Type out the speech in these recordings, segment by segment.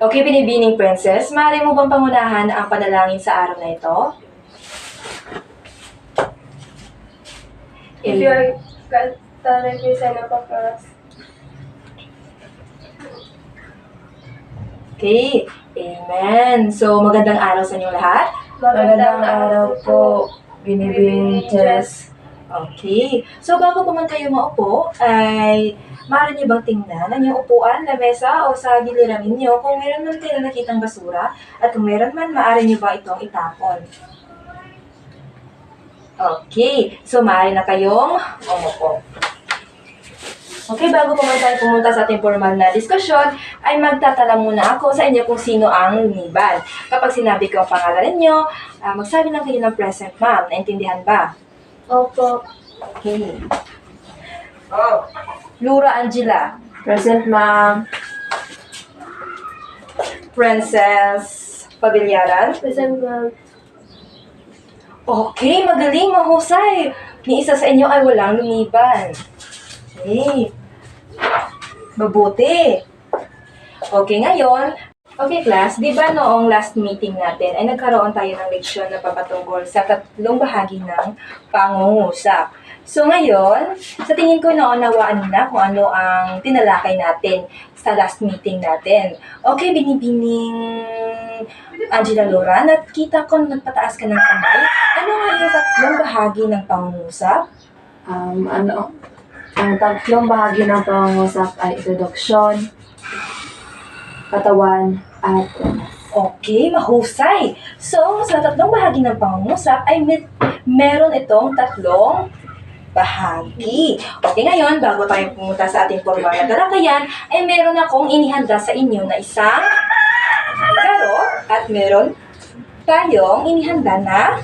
Okay, binibining princess, maaari mo bang pangunahan ang panalangin sa araw na ito? If you are Catholic, you sign up for us. Okay, amen. So, magandang araw sa inyong lahat. Magandang araw po, Binibining Jess. Okay. So, bago pa man kayo maupo, ay maaari niyo bang tingnan ang inyong upuan, lamesa, o sa giliran ninyo kung meron man kayo nakitang basura at kung meron man, maaari niyo ba itong itapon? Okay. So, maaari na kayong umupo. Okay, bago pa man tayo pumunta sa ating formal na diskusyon, ay magtatala muna ako sa inyo kung sino ang lumiban. Kapag sinabi ko ang pangalan ninyo, magsabi lang kayo ng present, ma'am. Naintindihan ba? Opo. Okay. Lura Angela. Present, ma'am. Princess Pabilyaran. Present, ma'am. Okay, magaling, mahusay. Ni isa sa inyo ay walang lumiban. Okay. Mabuti. Okay, ngayon, okay class, di ba noong last meeting natin ay nagkaroon tayo ng leksyon na papatungkol sa tatlong bahagi ng pangungusap. So ngayon, sa tingin ko naunawaan na kung ano ang tinalakay natin sa last meeting natin. Okay, binibining Angela Laura, nakita ko nagpataas ka ng kamay. Ano nga yung tatlong bahagi ng pangungusap? Ang tatlong bahagi ng pangungusap ay introduction, katawan, at Okay, mahusay. So, sa tatlong bahagi ng pangungusap ay meron itong tatlong bahagi. Okay, ngayon, bago tayo pumunta sa ating formal na talakayan, ay meron akong inihanda sa inyo na isang laro at meron tayong inihanda na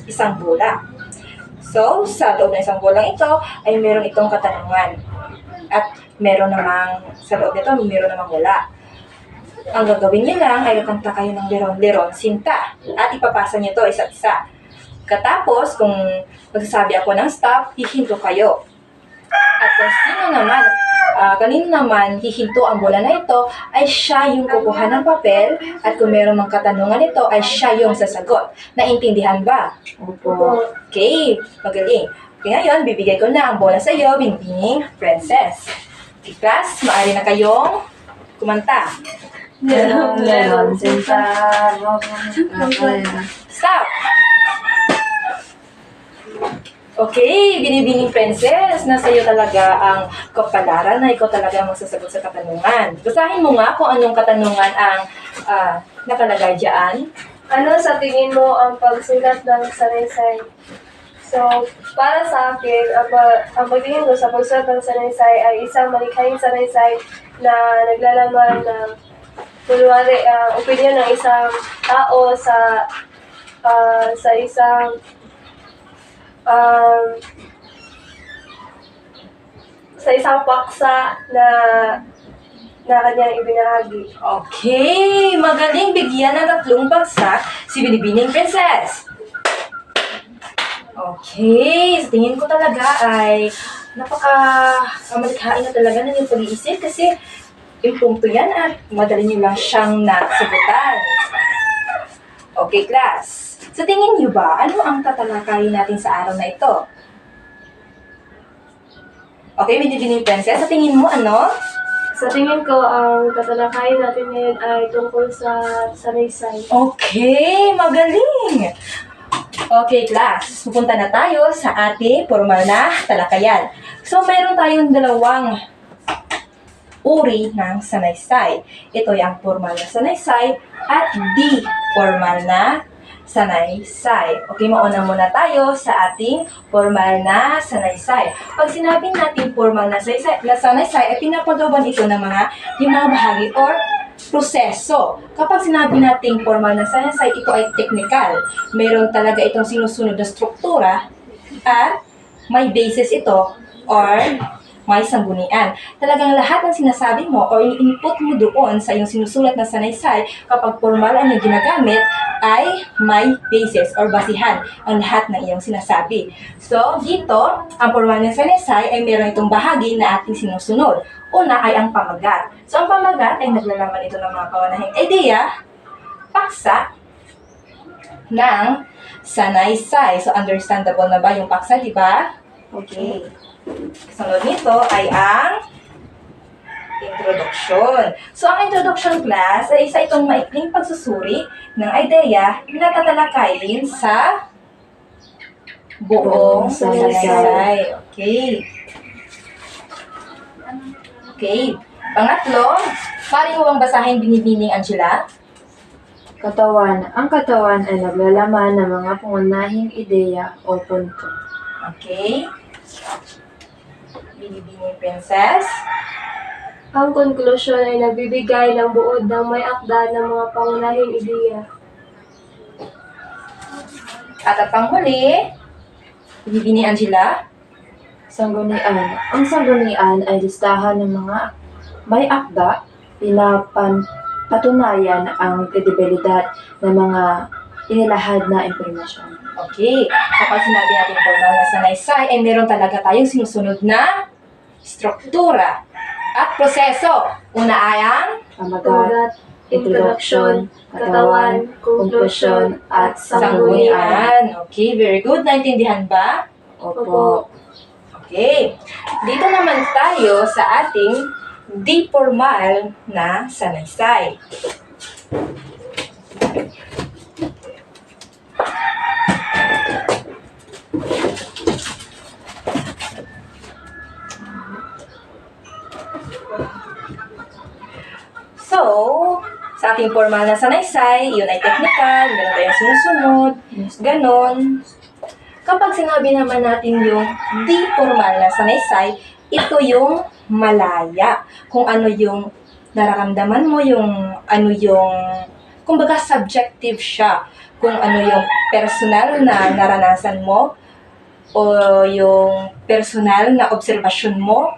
isang bola. So, sa loob ng isang bolang ito, ay meron itong katanungan. At meron namang, sa loob nito, meron namang wala. Ang gagawin niyo lang ay kakanta kayo ng leron-leron, sinta. At ipapasa niyo to isa't isa. Katapos, kung magsasabi ako ng stop, hihinto kayo. At kung sino naman, kanino naman hihinto ang bola na ito, ay siya yung kukuha ng papel. At kung meron mang katanungan ito, ay siya yung sasagot. Naintindihan ba? Opo. Okay, magaling. Okay, ngayon, bibigay ko na ang bola sa iyo, Binibining Princess. Okay, class, maaari na kayong kumanta. Leron, sinta, Stop! Okay, Binibining Princess, nasa iyo talaga ang kapalaran na ikaw talaga ang magsasagot sa katanungan. Basahin mo nga kung anong katanungan ang nakalagay dyan. Ano sa tingin mo ang pagsulat ng sanaysay? So, para sa akin, ang pagtingin ko sa pagsulat ng sanaysay ay isang malikhaing sanaysay na naglalaman ng kunwari, opinion ng isang tao sa isang paksa na kanyang ibinahagi. Okay, magaling bigyan ng tatlong bagsak si Binibining Princess. Okay, sa tingin ko talaga ay napaka-malikhain na talaga ng iyong pag-iisip kasi impromptu yan at madali niyo lang siyang nasagutan. Okay, class. Sa tingin niyo ba, ano ang tatalakayin natin sa araw na ito? Okay, Binibining Princess, sa tingin mo ano? Sa tingin ko, ang tatalakayin natin ngayon ay tungkol sa sanaysay. Okay, magaling! Okay, class. Pupunta na tayo sa ating formal na talakayan. So, mayroon tayong dalawang uri ng sanaysay. Ito yung formal na sanaysay at di formal na sanaysay. Okay, mauna muna tayo sa ating formal na sanaysay. Pag sinabing natin formal na sanaysay, ay pinapagawan ito ng mga bahagi or proseso. Kapag sinabi nating formal na sanaysay, ito ay technical. Meron talaga itong sinusunod na struktura at may basis ito or may sanggunian. Talagang lahat ng sinasabi mo o yung input mo doon sa iyong sinusulat na sanaysay kapag formal ang iyong ginagamit ay may basis or basihan ang lahat ng iyong sinasabi. So, dito, ang formal na sanaysay ay meron itong bahagi na ating sinusunod. Una ay ang pamagat. So, ang pamagat ay naglalaman ito ng mga pangunahing ideya, paksa, ng sanaysay. So, understandable na ba yung paksa, di ba? Okay. Sunod nito ay ang introduction. So, ang introduction class ay isa itong maikling pagsusuri ng ideya na tatalakayin sa buong sanaysay. Okay. Okay. Pangatlo, pari mo bang basahin binibining Angela? Katawan. Ang katawan ay naglalaman ng mga pangunahing ideya o punto. Okay. Binibining Princess. Ang konklusyon ay nagbibigay ng buod ng may akda ng mga pangunahing ideya. At ang panghuli, binibining Angela. Sanggunian. Ang sanggunian ay listahan ng mga may akda, patunayan ang kredibilidad ng mga inilahad na impormasyon. Okay. Kapag sinabi natin formal na sanaysay, ay meron talaga tayong sinusunod na struktura at proseso. Una ay ang Pamagat, introduction, katawan, konklusyon, at sanggunian. sanggunian. Okay, very good. Naintindihan ba? Opo. Okay. Dito naman tayo sa ating di formal na sanaysay. So, sa ating formal na sanaysay, yun ay technical, meron tayong sinusunod, ganon. Kapag sinabi naman natin yung di formal na sanaysay, ito yung malaya. Kung ano yung nararamdaman mo, yung ano yung, kumbaga subjective siya. Kung ano yung personal na naranasan mo, o yung personal na obserbasyon mo,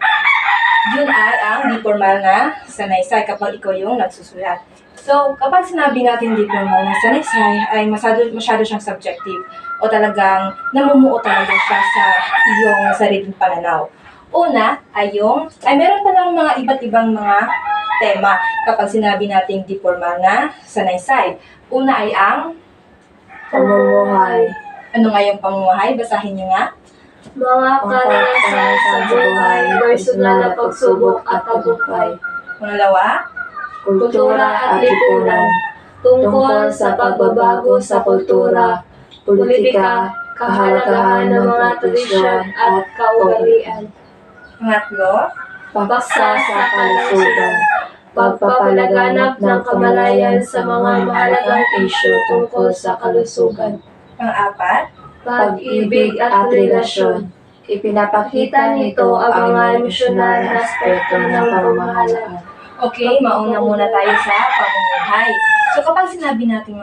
yun ay ang di formal na sanaysay kapag ikaw yung nagsusulat. So, kapag sinabi natin di formal na sanaysay, ay masyado siyang subjective o talagang namumuo talaga siya sa iyong sariling pananaw. Una ay meron pa lang mga iba't ibang mga tema kapag sinabi natin di formal na sanaysay. Una ay ang Pamumuhay. ano nga yung pamumuhay? Basahin niyo nga. Mga karanasan sa buhay, personal na pagsubok at tagumpay. Pangalawa, Kultura at lipunan. Tungkol sa pagbabago sa kultura, politika, kahalagahan ng mga tradisyon at kaugalian. pangatlo, Paksa sa kalusugan. Pagpapalaganap ng kamalayan sa mga mahalagang isyu tungkol sa kalusugan. pang-apat, Pag-ibig at relasyon. Ipinapakita nito ang mga emosyonal na aspekto ng pamamahalaan. okay, mauna muna tayo sa pamumuhay. So kapag sinabi natin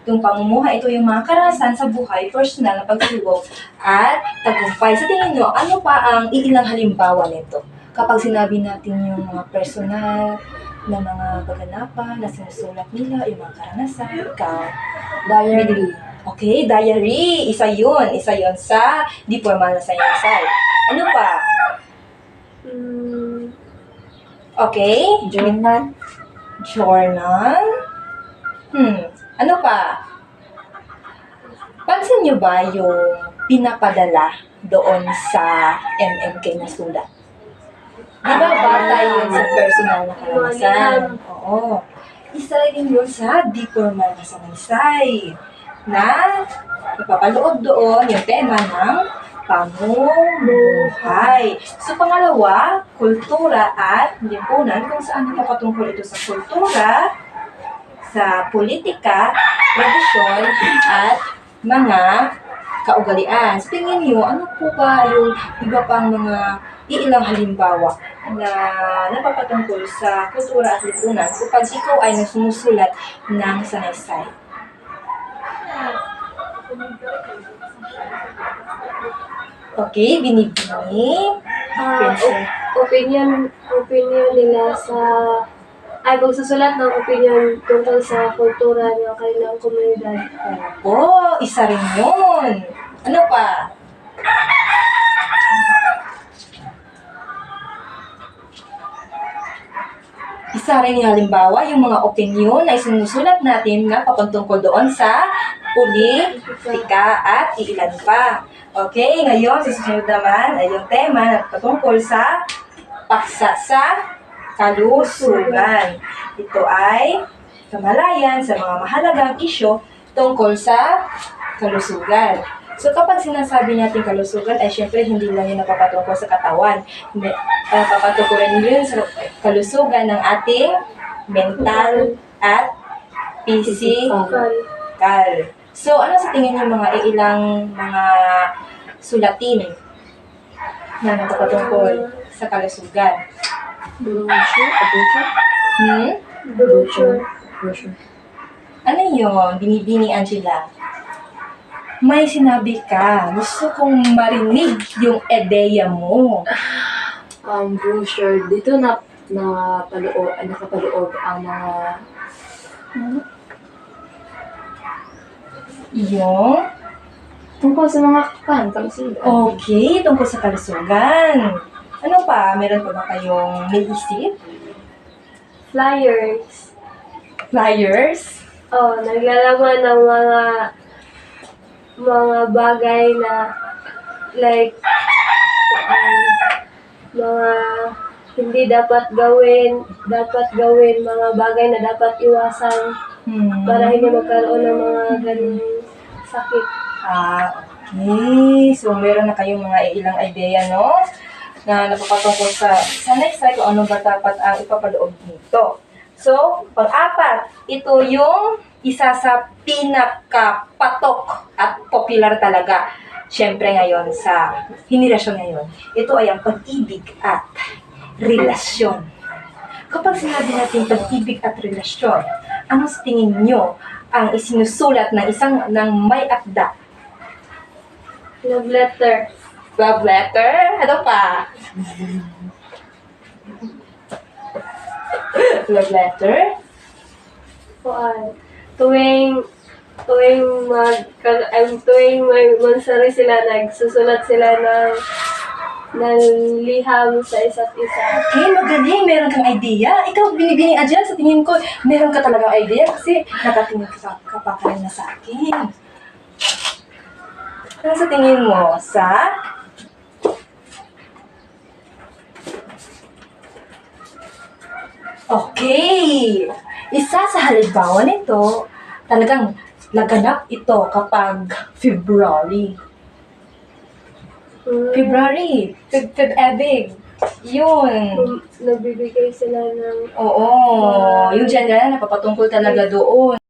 itong pamumuhay, ito yung mga karanasan sa buhay, personal na pagsubok at tagumpay. Sa tingin nyo, ano pa ang iilang halimbawa nito? Kapag sinabi natin yung mga personal na mga kaganapan na sinusulat nila, yung mga karanasan, ikaw. Diary. Okay, diary. Isa yun sa di formal na sanaysay. Ano pa? Okay, Journal. journal. Ano pa? Pansin nyo ba yung pinapadala doon sa MMK na sulat? Di ba batay yun sa personal na karanasan? Oo. Isa rin yun sa di formal na sanaysay na ipapaloob doon yung tema ng pamumuhay. So, pangalawa, kultura at lipunan, kung saan nakapatungkol ito sa kultura, sa politika, tradisyon, at mga kaugalian. Sa tingin niyo, ano po ba yung iba pang mga iilang halimbawa na napapatungkol sa kultura at lipunan kapag ikaw ay nasumusulat ng sanaysay? Okay, binibini. Princess. opinion nila pagsusulat ng opinion tungkol sa kultura ng kanilang komunidad. Oo, isa rin yun. Ano pa? Isa rin yung halimbawa, yung mga opinion na isinusulat natin na papantungkol doon sa politika at iilan pa. Okay, ngayon, susunod naman ay yung tema na patungkol sa paksa sa kalusugan. Ito ay kamalayan sa mga mahalagang isyu tungkol sa kalusugan. So kapag sinasabi natin kalusugan, ay syempre hindi lang yun napapatungkol sa katawan. Hindi, napapatungkol rin yun sa kalusugan ng ating mental at physical. So ano sa tingin niyo mga ilang mga sulatin na napapatungkol sa kalusugan? Brochure. Ano yun? Binibini Angela? May sinabi ka. Gusto kong marinig yung ideya mo. Brochure. Dito nakapaloob ang mga Yung? tungkol sa mga kalusugan. Okay, tungkol sa kalusugan. Ano pa? Meron pa ba kayong naisip? Flyers. Flyers? Naglalaman ng mga bagay na like mga hindi dapat gawin, mga bagay na dapat iwasan para hindi magkaroon ng mga ganung sakit. Okay. So, meron na kayong mga ilang ideya, no? Na napapatungkol sa next slide kung ano ba dapat ang ipapaloob nito. So, pang-apat, ito yung isa sa pinakapatok at popular talaga. Siyempre ngayon sa henerasyon ngayon, ito ay ang pag-ibig at relasyon. Kapag sinabi natin pag-ibig at relasyon, ano sa tingin nyo ang isinusulat ng may akda? Love letter. Love letter? Ano pa? Love letter? Tuwing may mansari sila, nagsusulat sila ng liham sa isa't isa. Okay, magaling. Meron kang idea. Ikaw, binibini Angela, sa tingin ko, meron ka talagang idea kasi nakatingin ka pa na sa akin. Ano sa tingin mo? Okay. Isa sa halimbawa nito, talagang laganap ito kapag February. February. Feb-ebig. Yun. Nagbibigay sila ng Oo. Yung general, napapatungkol talaga doon.